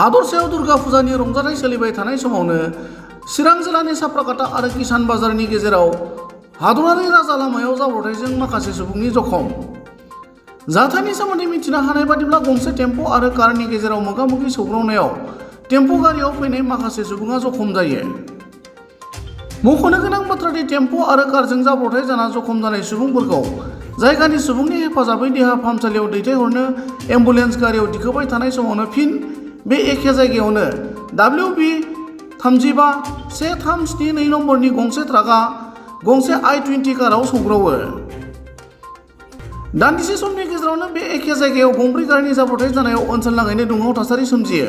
हादरसायाव दुर्गा फुजानि रंजानाय सोलिबाय थानाय समावनो चिरां जिल्लानि साप्राकाटा आरो किसान बाजारनि गेजेराव हादरारि राजा लामायाव जाब्रबथायजों माखासे सुबुंनि जखम। जाथायनि सोमोन्दै मिथिनो हानाय बादिब्ला गंसे टेम्पो आरो कारनि गेजेराव मोगा-मोगि सौग्रावनायाव टेम्पो गारियाव फैनाय माखासे सुबुङा जखम जायो। मख'नो गोनां बाथ्रादि टेम्पो आरो कारजों जाब्रबथाय जाना जखम जानाय सुबुंफोरखौ जायगानि सुबुंनि हेफाजाबै देहा फाहामसालियाव दैथायहरनो एम्बुलेन्स गारियाव दिखोबाय थानाय समावनो फिन बे एखे जायगायावनो WB351372 नम्बरनि गंसे ट्राकआ गंसे I-20 काराव सौग्रावो। दान्दिसे समनि गेजेरावनो बे एखे जायगायाव गंब्रै गारिनि जाब्रबथाय जानायाव ओनसोल नाङैनो दुंहाव थासारि सोमजियो।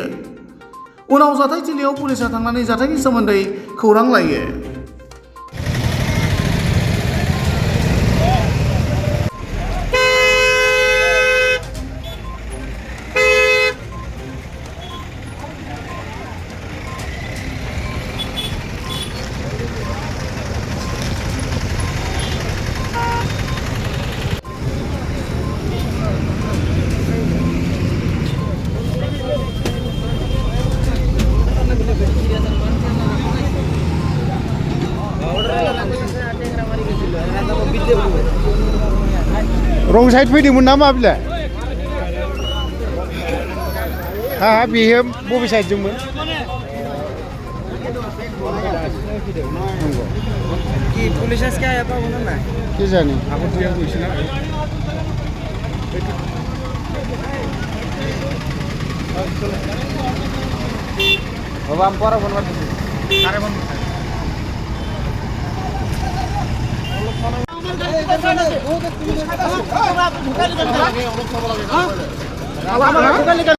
उनाव जाथायथिलियाव पुलिसा थांनानै जाथायनि सोमोन्दै खौरां लायो। रं साइड फैदोंमोन नामा बिलाय? हा बेयो बबे साइडजोंमोन? कि पुलिस क्या है पाबो ना के जाने बाबा हम पर बनवा अरे बन